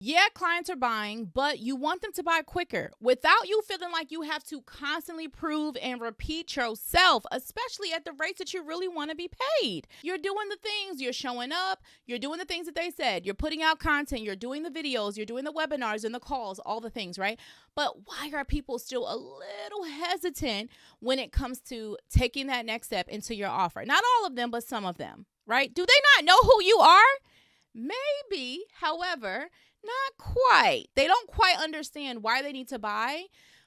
Yeah, clients are buying, but you want them to buy quicker without you feeling like you have to constantly prove and repeat yourself, especially at the rates that you really want to be paid. You're doing the things, you're showing up, you're doing the things that they said, you're putting out content, you're doing the videos, you're doing the webinars and the calls, all the things, right? But why are people still a little hesitant when it comes to taking that next step into your offer? Not all of them, but some of them, right? Do they not know who you are? Maybe, however, not quite. They don't quite understand why they need to buy,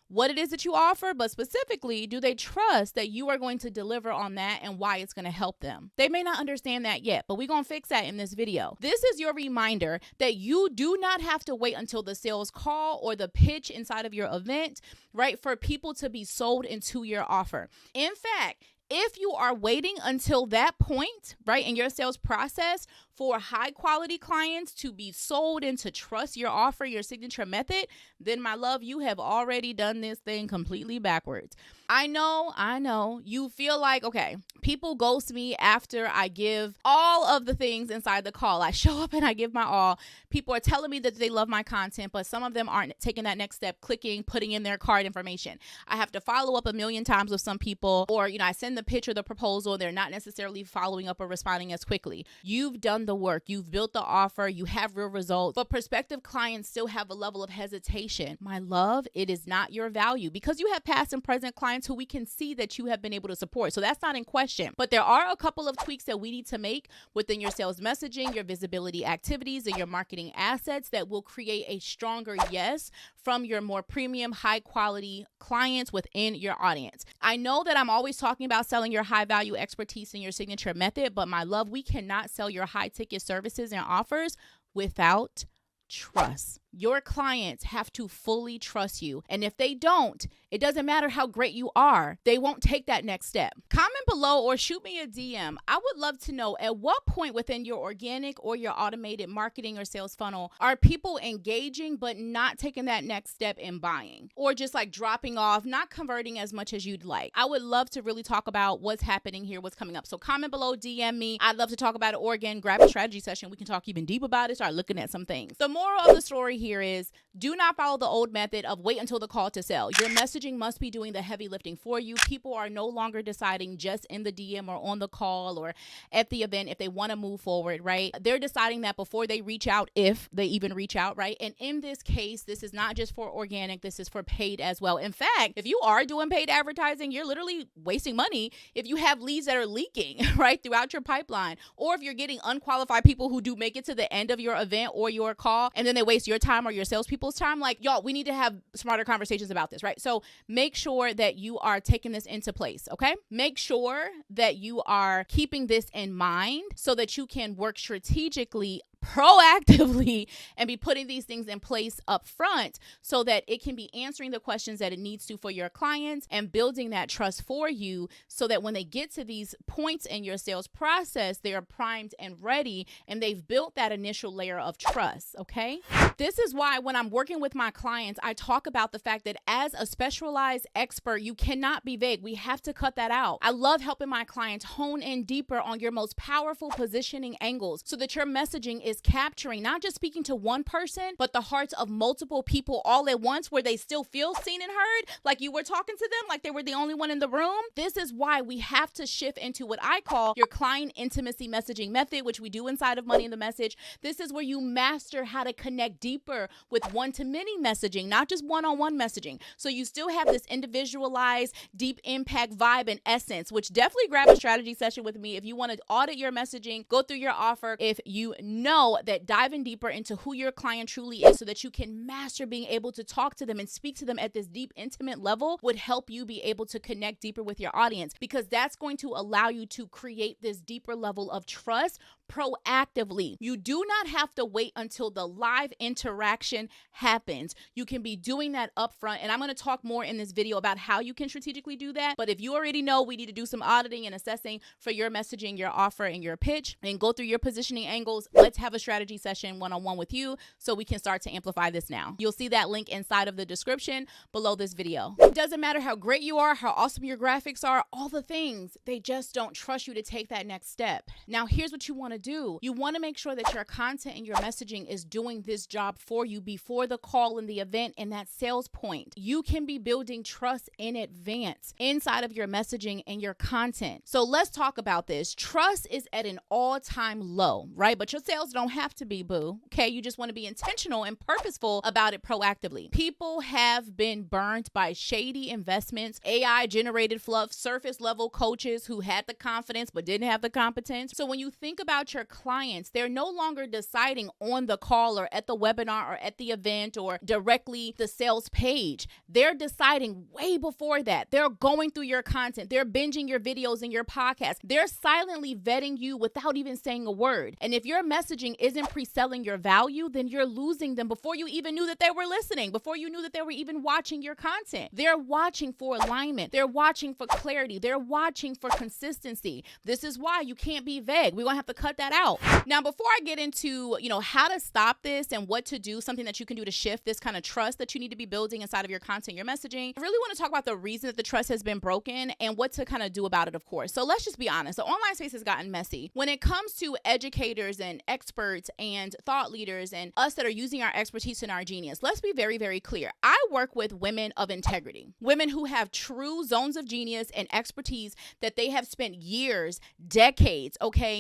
what it is that you offer, but specifically, do they trust that you are going to deliver on that and why it's going to help them? They may not understand that yet, but we're going to fix that in this video. This is your reminder that you do not have to wait until the sales call or the pitch inside of your event, right, for people to be sold into your offer. In fact, if you are waiting until that point, right, in your sales process for high quality clients to be sold and to trust your offer, your signature method, then my love, you have already done this thing completely backwards. I know. You feel like, okay, people ghost me after I give all of the things inside the call. I show up and I give my all. People are telling me that they love my content, but some of them aren't taking that next step, clicking, putting in their card information. I have to follow up a million times with some people, or, I send the pitch or the proposal. They're not necessarily following up or responding as quickly. You've done the work. You've built the offer. You have real results, but prospective clients still have a level of hesitation. My love, it is not your value because you have past and present clients who we can see that you have been able to support. So that's not in question, but there are a couple of tweaks that we need to make within your sales messaging, your visibility activities, and your marketing assets that will create a stronger yes from your more premium, high quality clients within your audience. I know that I'm always talking about selling your high value expertise in your signature method, but my love, we cannot sell your high ticket services and offers without trust. Your clients have to fully trust you. And if they don't, it doesn't matter how great you are, they won't take that next step. Comment below or shoot me a DM. I would love to know at what point within your organic or your automated marketing or sales funnel are people engaging but not taking that next step in buying, or just like dropping off, not converting as much as you'd like. I would love to really talk about what's happening here, what's coming up. So comment below, DM me. I'd love to talk about it, or again, grab a strategy session. We can talk even deep about it, start looking at some things. The moral of the story here is do not follow the old method of wait until the call to sell. Your messaging must be doing the heavy lifting for you. People are no longer deciding just in the DM or on the call or at the event if they want to move forward, right? They're deciding that before they reach out, if they even reach out, right? And in this case, this is not just for organic, this is for paid as well. In fact, if you are doing paid advertising, you're literally wasting money if you have leads that are leaking, right, throughout your pipeline, or if you're getting unqualified people who do make it to the end of your event or your call and then they waste your time or your salespeople's time. Like, y'all, we need to have smarter conversations about this, right? So make sure that you are taking this into place, okay? Make sure that you are keeping this in mind so that you can work strategically, proactively, and be putting these things in place up front so that it can be answering the questions that it needs to for your clients and building that trust for you so that when they get to these points in your sales process, they are primed and ready and they've built that initial layer of trust, okay? This is why when I'm working with my clients, I talk about the fact that as a specialized expert, you cannot be vague. We have to cut that out. I love helping my clients hone in deeper on your most powerful positioning angles so that your messaging is capturing, not just speaking to one person, but the hearts of multiple people all at once where they still feel seen and heard, like you were talking to them, like they were the only one in the room. This is why we have to shift into what I call your client intimacy messaging method, which we do inside of Money in the Message. This is where you master how to connect deeper with one-to-many messaging, not just one-on-one messaging. So you still have this individualized, deep impact vibe and essence, which definitely grab a strategy session with me if you want to audit your messaging, go through your offer. If you know that diving deeper into who your client truly is so that you can master being able to talk to them and speak to them at this deep, intimate level would help you be able to connect deeper with your audience, because that's going to allow you to create this deeper level of trust proactively. You do not have to wait until the live interaction happens. You can be doing that upfront. And I'm going to talk more in this video about how you can strategically do that. But if you already know we need to do some auditing and assessing for your messaging, your offer, and your pitch, and go through your positioning angles, let's have a strategy session one-on-one with you so we can start to amplify this now. You'll see that link inside of the description below this video. It doesn't matter how great you are, how awesome your graphics are, all the things, they just don't trust you to take that next step. Now, here's what you want to do. You want to make sure that your content and your messaging is doing this job for you before the call and the event and that sales point. You can be building trust in advance inside of your messaging and your content. So let's talk about this. Trust is at an all-time low, right? But your sales don't have to be, boo. Okay, you just want to be intentional and purposeful about it proactively. People have been burned by shady investments, AI-generated fluff, surface-level coaches who had the confidence but didn't have the competence. So when you think about your clients, they're no longer deciding on the call or at the webinar or at the event or directly the sales page. They're deciding way before that. They're going through your content. They're binging your videos and your podcast. They're silently vetting you without even saying a word. And if your messaging isn't pre-selling your value, then you're losing them before you even knew that they were listening, before you knew that they were even watching your content. They're watching for alignment. They're watching for clarity. They're watching for consistency. This is why you can't be vague. We're going to have to cut that out. Now, before I get into, how to stop this and what to do, something that you can do to shift this kind of trust that you need to be building inside of your content, your messaging, I really want to talk about the reason that the trust has been broken and what to kind of do about it, of course. So let's just be honest. The online space has gotten messy. When it comes to educators and experts and thought leaders and us that are using our expertise and our genius, let's be very, very clear. I work with women of integrity, women who have true zones of genius and expertise that they have spent years, decades,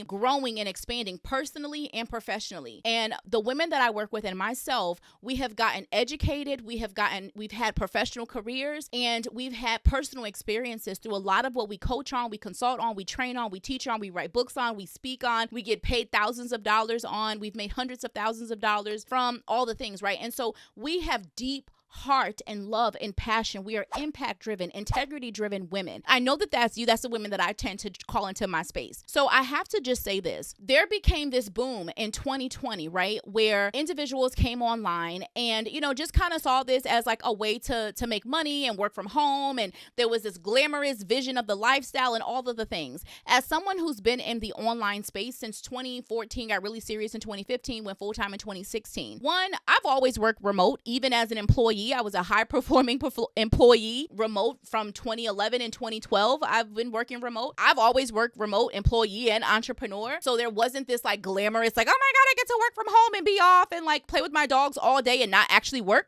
growing and expanding personally and professionally. And the women that I work with and myself, we have gotten educated, we've had professional careers, and we've had personal experiences through a lot of what we coach on, we consult on, we train on, we teach on, we write books on, we speak on, we get paid thousands of dollars on, we've made hundreds of thousands of dollars from all the things, right? And so we have deep heart and love and passion. We are impact-driven, integrity-driven women. I know that that's you. That's the women that I tend to call into my space. So I have to just say this. There became this boom in 2020, right? Where individuals came online and, just kind of saw this as like a way to make money and work from home. And there was this glamorous vision of the lifestyle and all of the things. As someone who's been in the online space since 2014, got really serious in 2015, went full-time in 2016. One, I've always worked remote, even as an employee. I was a high-performing employee remote from 2011 and 2012. I've been working remote. I've always worked remote, employee and entrepreneur. So there wasn't this like glamorous, like, oh my God, I get to work from home and be off and like play with my dogs all day and not actually work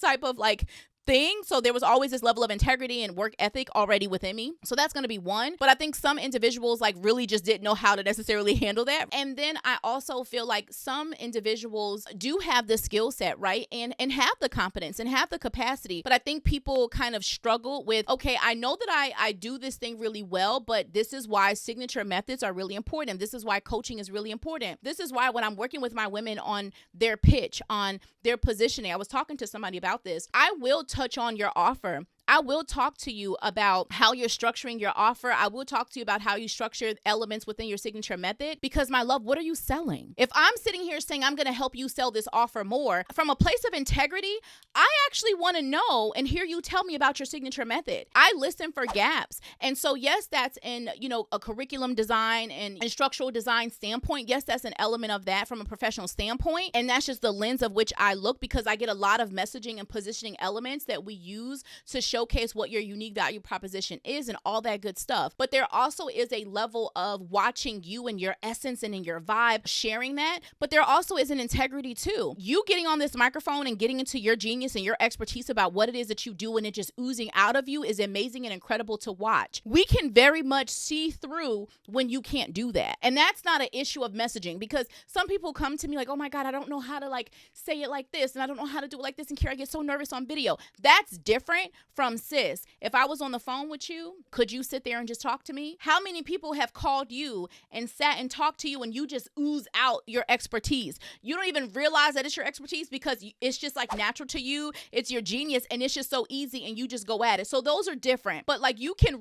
type of like thing. So there was always this level of integrity and work ethic already within me. So that's going to be one. But I think some individuals like really just didn't know how to necessarily handle that. And then I also feel like some individuals do have the skill set, right? And have the competence and have the capacity. But I think people kind of struggle with, okay, I know that I do this thing really well, but this is why signature methods are really important. This is why coaching is really important. This is why when I'm working with my women on their pitch, on their positioning, I was talking to somebody about this. I will touch on your offer. I will talk to you about how you're structuring your offer. I will talk to you about how you structure elements within your signature method because, my love, what are you selling? If I'm sitting here saying I'm going to help you sell this offer more from a place of integrity, I actually want to know and hear you tell me about your signature method. I listen for gaps. And so, yes, that's in, a curriculum design and structural design standpoint. Yes, that's an element of that from a professional standpoint. And that's just the lens of which I look because I get a lot of messaging and positioning elements that we use to showcase what your unique value proposition is and all that good stuff. But there also is a level of watching you and your essence and in your vibe, sharing that. But there also is an integrity too. You getting on this microphone and getting into your genius and your expertise about what it is that you do and it just oozing out of you is amazing and incredible to watch. We can very much see through when you can't do that. And that's not an issue of messaging because some people come to me like, oh my God, I don't know how to like say it like this and I don't know how to do it like this and Kira, I get so nervous on video. That's different from sis. If I was on the phone with you, could you sit there and just talk to me? How many people have called you and sat and talked to you and you just ooze out your expertise? You don't even realize that it's your expertise because it's just like natural to you. It's your genius and it's just so easy and you just go at it. So those are different. But like you can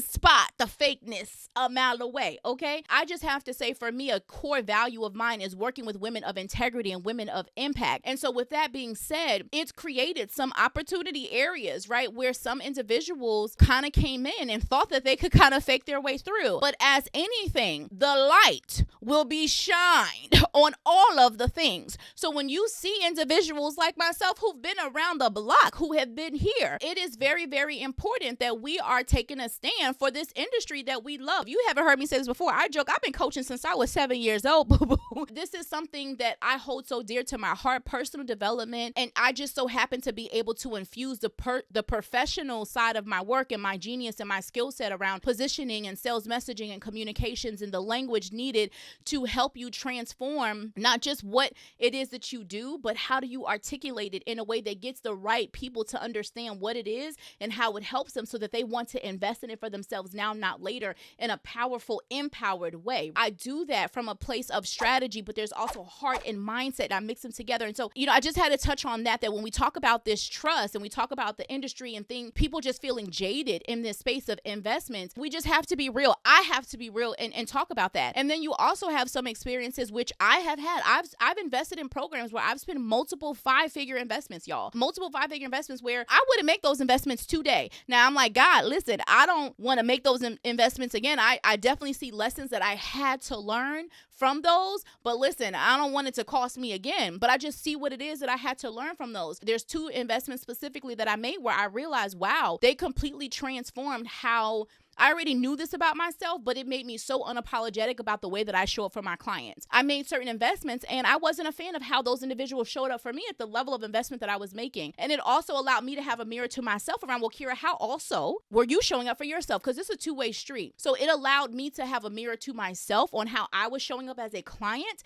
spot the fakeness a mile away, okay? I just have to say for me, a core value of mine is working with women of integrity and women of impact. And so with that being said, it's created some opportunity areas, right? point where some individuals kind of came in and thought that they could kind of fake their way through. But as anything, the light will be shined on all of the things. So when you see individuals like myself who've been around the block, who have been here, it is very, very important that we are taking a stand for this industry that we love. You haven't heard me say this before. I joke, I've been coaching since I was 7 years old. This is something that I hold so dear to my heart, personal development, and I just so happen to be able to infuse the professional side of my work and my genius and my skill set around positioning and sales messaging and communications and the language needed to help you transform not just what it is that you do, but how do you articulate it in a way that gets the right people to understand what it is and how it helps them so that they want to invest in it for themselves now, not later, in a powerful, empowered way. I do that from a place of strategy, but there's also heart and mindset, and I mix them together. And so, I just had to touch on that when we talk about this trust and we talk about the industry and people just feeling jaded in this space of investments, we just have to be real. I have to be real and talk about that. And then you also have some experiences, which I have had. I've invested in programs where I've spent multiple 5-figure investments, y'all. Multiple 5-figure investments where I wouldn't make those investments today. Now I'm like, God, listen, I don't want to make those investments again. I definitely see lessons that I had to learn from those, but listen, I don't want it to cost me again, but I just see what it is that I had to learn from those. There's 2 investments specifically that I made where I realized, wow, they completely transformed how I already knew this about myself, but it made me so unapologetic about the way that I show up for my clients. I made certain investments and I wasn't a fan of how those individuals showed up for me at the level of investment that I was making. And it also allowed me to have a mirror to myself around, well, Kira, how also were you showing up for yourself? Because it's a 2-way street. So it allowed me to have a mirror to myself on how I was showing up as a client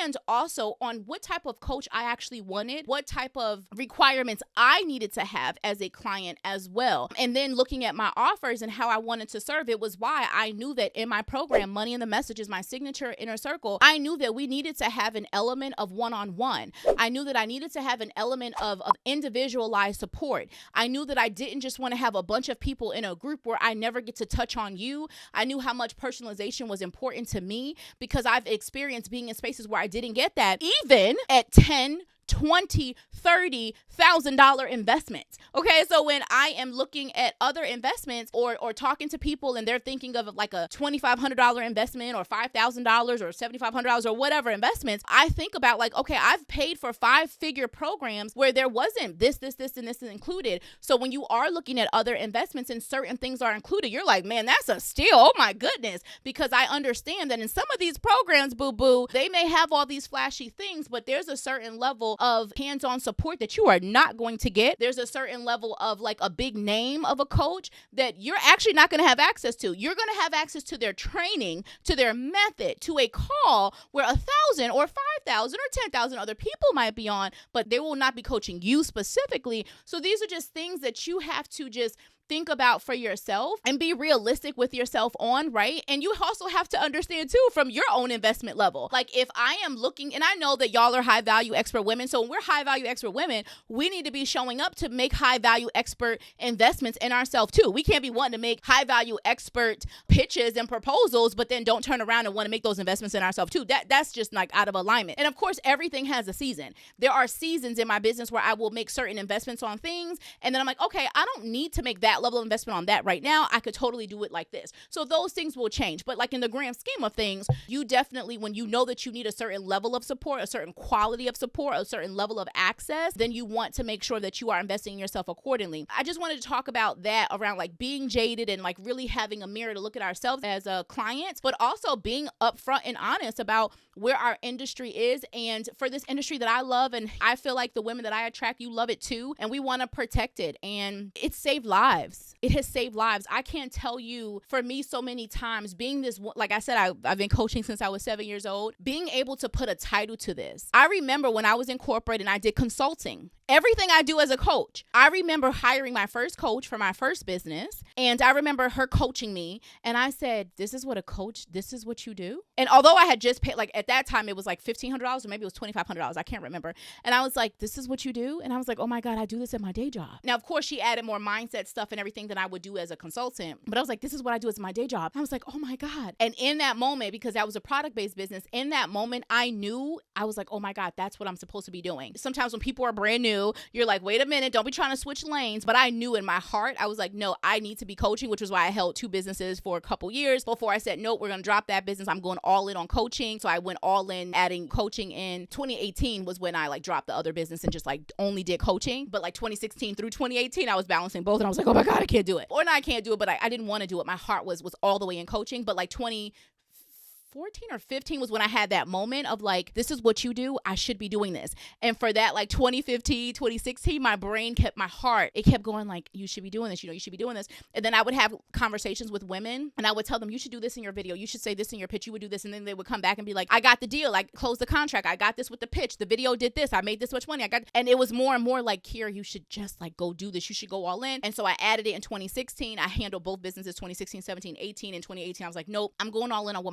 and also on what type of coach I actually wanted, what type of requirements I needed to have as a client as well. And then looking at my offers and how I wanted to serve, it was why I knew that in my program, Money in the Message is my signature inner circle. I knew that we needed to have an element of one-on-one. I knew that I needed to have an element of individualized support. I knew that I didn't just want to have a bunch of people in a group where I never get to touch on you. I knew how much personalization was important to me because I've experienced being in spaces where I didn't get that, even at 10, $20,000, $30,000 investments. Okay, so when I am looking at other investments or talking to people and they're thinking of like a $2,500 investment or $5,000 or $7,500 or whatever investments, I think about like, okay, I've paid for 5-figure programs where there wasn't this, and this is included. So when you are looking at other investments and certain things are included, you're like, man, that's a steal. Oh my goodness. Because I understand that in some of these programs, boo-boo, they may have all these flashy things, but there's a certain level of hands-on support that you are not going to get. There's a certain level of like a big name of a coach that you're actually not going to have access to. You're going to have access to their training, to their method, to a call where 1,000 or 5,000 or 10,000 other people might be on, but they will not be coaching you specifically. So these are just things that you have to just think about for yourself and be realistic with yourself on, right? And you also have to understand too from your own investment level. Like if I am looking, and I know that y'all are high value expert women. So when we're high value expert women, we need to be showing up to make high value expert investments in ourselves too. We can't be wanting to make high value expert pitches and proposals, but then don't turn around and want to make those investments in ourselves too. That's just like out of alignment. And of course, everything has a season. There are seasons in my business where I will make certain investments on things. And then I'm like, okay, I don't need to make that level of investment on that right now. I could totally do it like this. So those things will change. But like in the grand scheme of things, you definitely, when you know that you need a certain level of support, a certain quality of support, a certain level of access, then you want to make sure that you are investing in yourself accordingly. I just wanted to talk about that around like being jaded and like really having a mirror to look at ourselves as a client, but also being upfront and honest about where our industry is. And for this industry that I love, and I feel like the women that I attract, you love it too. And we want to protect it. And it saved lives. It has saved lives. I can't tell you, for me, so many times being this, like I said, I've been coaching since I was 7 years old, being able to put a title to this. I remember when I was in corporate and I did consulting. Everything I do as a coach. I remember hiring my first coach for my first business. And I remember her coaching me. And I said, this is what you do? And although I had just paid, like at that time, it was like $1,500 $1,500 or maybe it was $2,500. I can't remember. And I was like, this is what you do? And I was like, oh my God, I do this at my day job. Now, of course, she added more mindset stuff and everything than I would do as a consultant. But I was like, this is what I do as my day job. I was like, oh my God. And in that moment, because that was a product-based business, in that moment, I knew, I was like, oh my God, that's what I'm supposed to be doing. Sometimes when people are brand new, you're like, wait a minute, don't be trying to switch lanes. But I knew in my heart, I was like, no, I need to be coaching, which was why I held 2 businesses for a couple years before I said, nope, we're going to drop that business. I'm going all in on coaching. So I went all in adding coaching in 2018 was when I like dropped the other business and just like only did coaching. But like 2016 through 2018, I was balancing both. And I was like, oh my God, I can't do it. Or not, I can't do it, but I didn't want to do it. My heart was all the way in coaching. But like 2014 or 15 was when I had that moment of like, this is what you do. I should be doing this. And for that, like 2015, 2016, my brain my heart, it kept going like, you should be doing this. You should be doing this. And then I would have conversations with women and I would tell them, you should do this in your video. You should say this in your pitch. You would do this. And then they would come back and be like, I got the deal. I closed the contract. I got this with the pitch. The video did this. I made this much money. And it was more and more like, Kiera, you should just like go do this. You should go all in. And so I added it in 2016. I handled both businesses, 2016, 17, 18. In 2018, I was like, nope, I'm going all in on where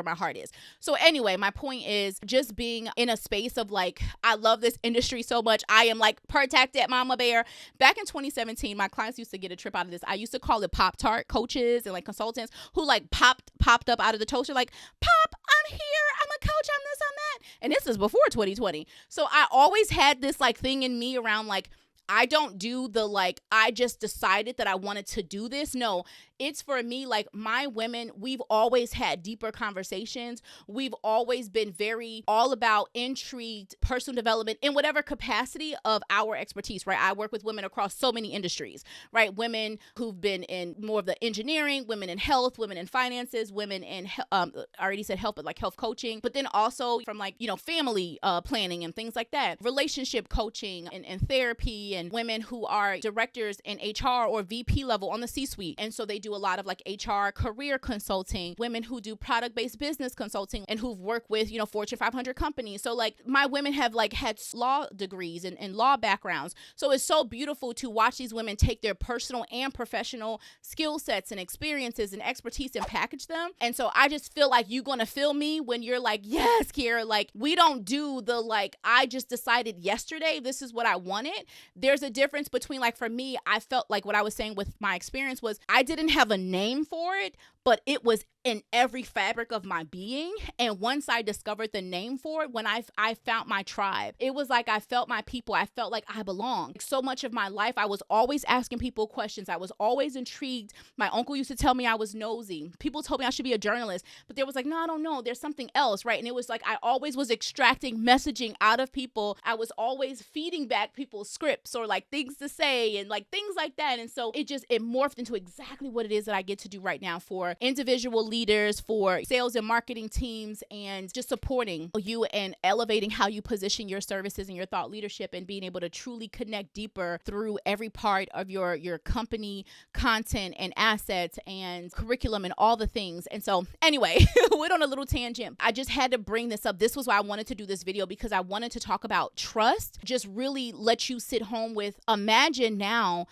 my heart is. So anyway, my point is just being in a space of like, I love this industry so much. I am like protected, mama bear. Back in 2017, my clients used to get a trip out of this. I used to call it Pop-Tart coaches and like consultants who like popped up out of the toaster like, Pop, I'm here. I'm a coach. I'm this, I'm that. And this is before 2020. So I always had this like thing in me around like, I don't do the like, I just decided that I wanted to do this. No, it's for me, like my women, we've always had deeper conversations. We've always been very all about intrigued, personal development in whatever capacity of our expertise, right? I work with women across so many industries, right? Women who've been in more of the engineering, women in health, women in finances, women in, I already said health, but like health coaching, but then also from like, family planning and things like that, relationship coaching and therapy, and women who are directors in HR or VP level on the C-suite. And so they do a lot of like HR career consulting, women who do product-based business consulting and who've worked with, Fortune 500 companies. So like my women have like had law degrees and law backgrounds. So it's so beautiful to watch these women take their personal and professional skill sets and experiences and expertise and package them. And so I just feel like you're going to feel me when you're like, yes, Kiera, like we don't do the like, I just decided yesterday, this is what I wanted. There's a difference between like, for me, I felt like what I was saying with my experience was I didn't have a name for it, but it was in every fabric of my being. And once I discovered the name for it, when I found my tribe, it was like I felt my people. I felt like I belonged. So much of my life, I was always asking people questions. I was always intrigued. My uncle used to tell me I was nosy. People told me I should be a journalist, but there was like, no, I don't know. There's something else, right? And it was like I always was extracting messaging out of people. I was always feeding back people's scripts or like things to say and like things like that. And so it morphed into exactly what it is that I get to do right now for individual leaders, for sales and marketing teams, and just supporting you and elevating how you position your services and your thought leadership and being able to truly connect deeper through every part of your company content and assets and curriculum and all the things. And so anyway, went on a little tangent. I just had to bring this up. This was why I wanted to do this video, because I wanted to talk about trust, just really let you sit home with, imagine now,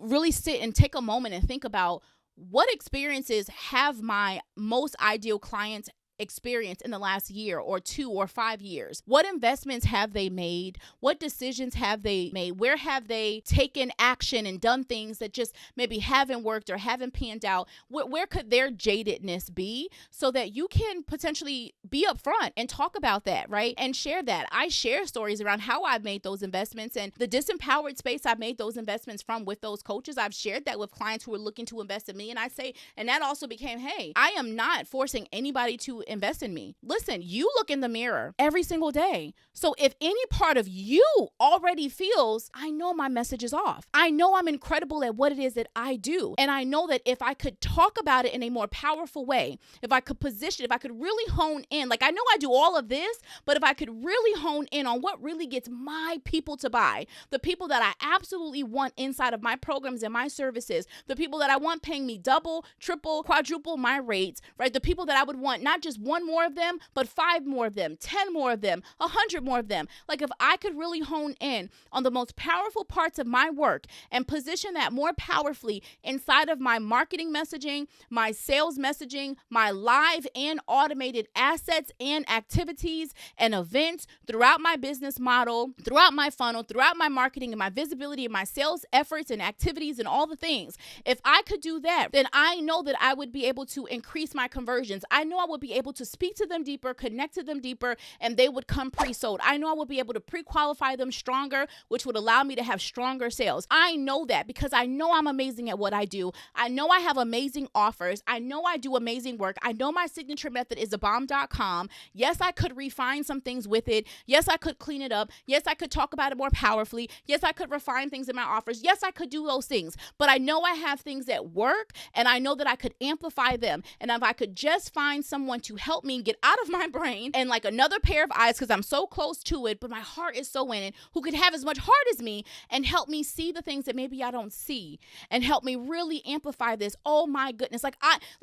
really sit and take a moment and think about what experiences have my most ideal clients experienced in the last year or 2 or 5 years? What investments have they made? What decisions have they made? Where have they taken action and done things that just maybe haven't worked or haven't panned out? Where could their jadedness be, so that you can potentially be upfront and talk about that, right? And share that. I share stories around how I've made those investments and the disempowered space I've made those investments from with those coaches. I've shared that with clients who are looking to invest in me. And I say, and that also became, hey, I am not forcing anybody to invest in me. Listen, you look in the mirror every single day. So if any part of you already feels, I know my message is off. I know I'm incredible at what it is that I do. And I know that if I could talk about it in a more powerful way, if I could position, if I could really hone in, like I know I do all of this, but if I could really hone in on what really gets my people to buy, the people that I absolutely want inside of my programs and my services, the people that I want paying me double, triple, quadruple my rates, right? The people that I would want not just one more of them, but 5 more of them, 10 more of them, 100 more of them. Like if I could really hone in on the most powerful parts of my work and position that more powerfully inside of my marketing messaging, my sales messaging, my live and automated assets and activities and events throughout my business model, throughout my funnel, throughout my marketing and my visibility and my sales efforts and activities and all the things. If I could do that, then I know that I would be able to increase my conversions. I know I would be able to speak to them deeper, connect to them deeper, and they would come pre-sold. I know I would be able to pre-qualify them stronger, which would allow me to have stronger sales. I know that because I know I'm amazing at what I do. I know I have amazing offers. I know I do amazing work. I know my signature method is thebomb.com. Yes, I could refine some things with it. Yes, I could clean it up. Yes, I could talk about it more powerfully. Yes, I could refine things in my offers. Yes, I could do those things. But I know I have things that work, and I know that I could amplify them. And if I could just find someone to help me get out of my brain and like another pair of eyes, because I'm so close to it, but my heart is so in it, who could have as much heart as me and help me see the things that maybe I don't see and help me really amplify this. Oh my goodness.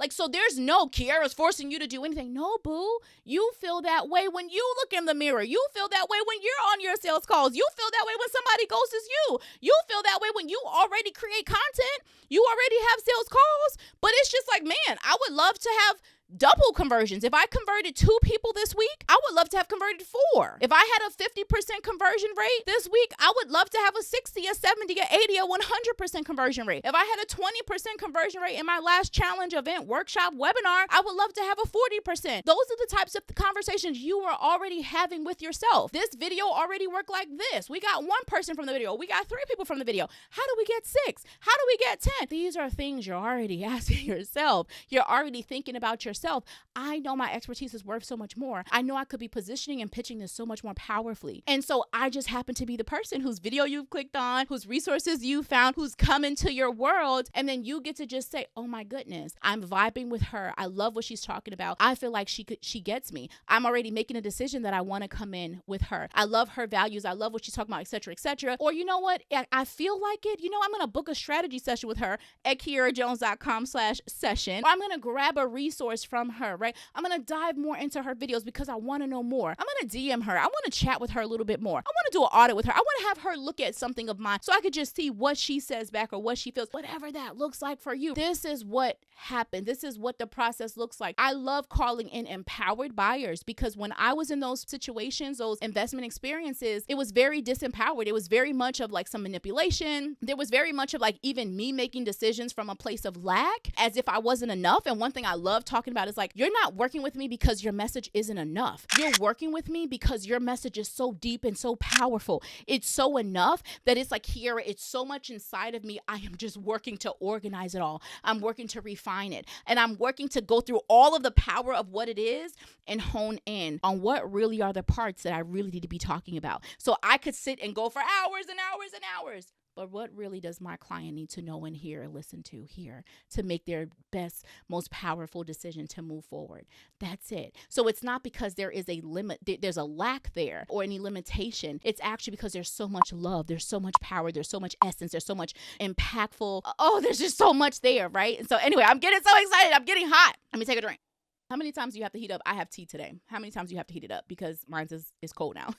So there's no Kiara's forcing you to do anything. No, boo. You feel that way when you look in the mirror. You feel that way when you're on your sales calls. You feel that way when somebody ghosts you. You feel that way when you already create content. You already have sales calls. But it's just like, man, I would love to have double conversions. If I converted 2 people this week, I would love to have converted 4. If I had a 50% conversion rate this week, I would love to have a 60, a 70, a 80, a 100% conversion rate. If I had a 20% conversion rate in my last challenge, event, workshop, webinar, I would love to have a 40%. Those are the types of conversations you are already having with yourself. This video already worked like this. We got 1 person from the video. We got 3 people from the video. How do we get 6? How do we get 10? These are things you're already asking yourself. You're already thinking about yourself. I know my expertise is worth so much more. I know I could be positioning and pitching this so much more powerfully. And so I just happen to be the person whose video you've clicked on, whose resources you found, who's come into your world. And then you get to just say, oh my goodness, I'm vibing with her. I love what she's talking about. I feel like she gets me. I'm already making a decision that I want to come in with her. I love her values. I love what she's talking about, et cetera, et cetera. Or you know what? I feel like it. I'm going to book a strategy session with her at kiarajones.com/session. Or I'm going to grab a resource from her, right? I'm going to dive more into her videos because I want to know more. I'm going to DM her. I want to chat with her a little bit more. I want to do an audit with her. I want to have her look at something of mine so I could just see what she says back or what she feels, whatever that looks like for you. This is what happened. This is what the process looks like. I love calling in empowered buyers because when I was in those situations, those investment experiences, it was very disempowered. It was very much of like some manipulation. There was very much of like even me making decisions from a place of lack as if I wasn't enough. And one thing I love talking about is like, you're not working with me because your message isn't enough. You're working with me because your message is so deep and so powerful. It's so enough that it's like, Kiara, it's so much inside of me. I am just working to organize it all. I'm working to refine it. And I'm working to go through all of the power of what it is and hone in on what really are the parts that I really need to be talking about. So I could sit and go for hours and hours and hours. But what really does my client need to know and hear and listen to here to make their best, most powerful decision to move forward? That's it. So it's not because there is a limit, there's a lack there or any limitation. It's actually because there's so much love, there's so much power, there's so much essence, there's so much impactful. Oh, there's just so much there, right? And so anyway, I'm getting so excited. I'm getting hot. Let me take a drink. How many times do you have to heat up? I have tea today. How many times do you have to heat it up? Because mine is cold now.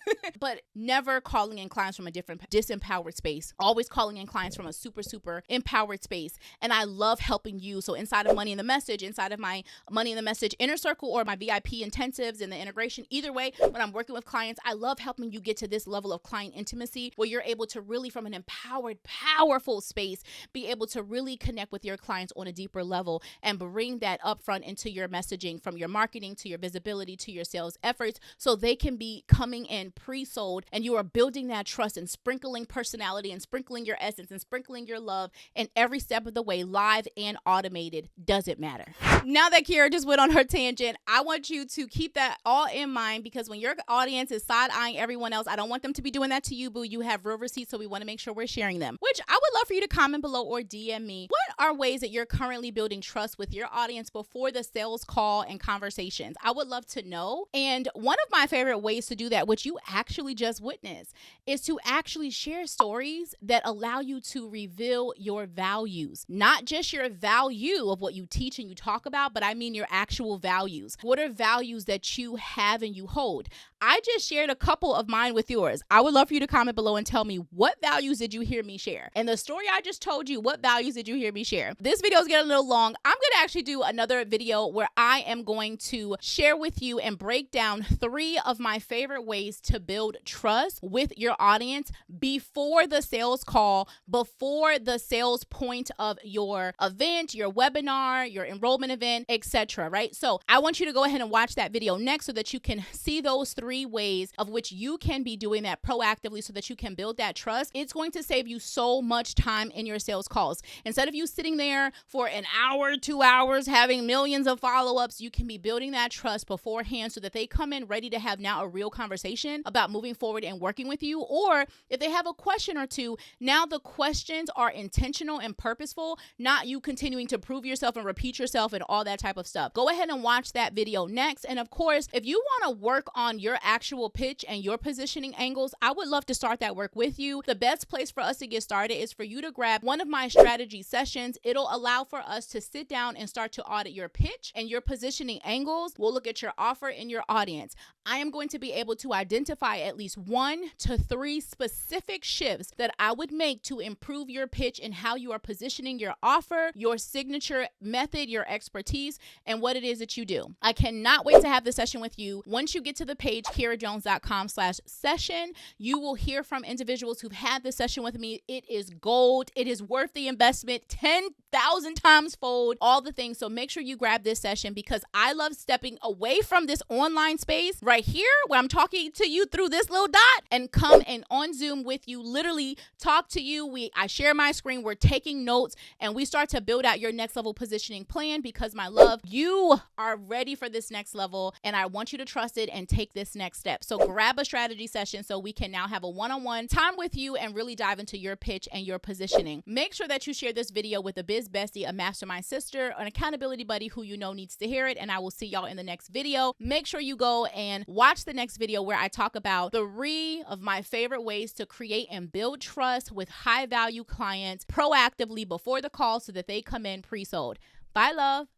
But never calling in clients from a different disempowered space. Always calling in clients from a super, super empowered space. And I love helping you. So inside of Money in the Message, inside of my Money in the Message Inner Circle or my VIP intensives and the integration, either way, when I'm working with clients, I love helping you get to this level of client intimacy where you're able to really, from an empowered, powerful space, be able to really connect with your clients on a deeper level and bring that upfront into your messaging, from your marketing to your visibility to your sales efforts, so they can be coming in pre-sold and you are building that trust and sprinkling personality and sprinkling your essence and sprinkling your love in every step of the way, live and automated. Doesn't matter. Now that Kiara just went on her tangent, I want you to keep that all in mind because when your audience is side-eyeing everyone else, I don't want them to be doing that to you, boo. You have real receipts, so we want to make sure we're sharing them, which I would love for you to comment below or DM me. What are ways that you're currently building trust with your audience before the sales call and conversations. I would love to know. And one of my favorite ways to do that, which you actually just witnessed, is to actually share stories that allow you to reveal your values, not just your value of what you teach and you talk about, but I mean your actual values. What are values that you have and you hold? I just shared a couple of mine with yours. I would love for you to comment below and tell me, what values did you hear me share? And the story I just told you, what values did you hear me share? This video is getting a little long. I'm going to actually do another video where I am going to share with you and break down 3 of my favorite ways to build trust with your audience before the sales call, before the sales point of your event, your webinar, your enrollment event, etc. Right? So I want you to go ahead and watch that video next so that you can see those 3 ways of which you can be doing that proactively so that you can build that trust. It's going to save you so much time in your sales calls. Instead of you sitting there for an hour, 2 hours, having millions of follow-ups, you can be building that trust beforehand so that they come in ready to have now a real conversation about moving forward and working with you. Or if they have a question or two, now the questions are intentional and purposeful, not you continuing to prove yourself and repeat yourself and all that type of stuff. Go ahead and watch that video next. And of course, if you want to work on your actual pitch and your positioning angles, I would love to start that work with you. The best place for us to get started is for you to grab one of my strategy sessions. It'll allow for us to sit down and start to audit your pitch and your positioning angles. We'll look at your offer and your audience. I am going to be able to identify at least 1 to 3 specific shifts that I would make to improve your pitch and how you are positioning your offer, your signature method, your expertise, and what it is that you do. I cannot wait to have this session with you. Once you get to the page, kiarajones.com/session, you will hear from individuals who've had this session with me. It is gold. It is worth the investment 10,000 times fold, all the things. So make sure you grab this session because I love stepping away from this online space right here where I'm talking to you through this little dot and come and on Zoom with you, literally talk to you. I share my screen, we're taking notes, and we start to build out your next level positioning plan because, my love, you are ready for this next level and I want you to trust it and take this next step. So grab a strategy session so we can now have a one-on-one time with you and really dive into your pitch and your positioning. Make sure that you share this video with a biz bestie, a mastermind sister, an accountability buddy who you know needs to hear it, and I will see y'all in the next video. Make sure you go and watch the next video where I talk about 3 of my favorite ways to create and build trust with high value clients proactively before the call so that they come in pre-sold. Bye, love.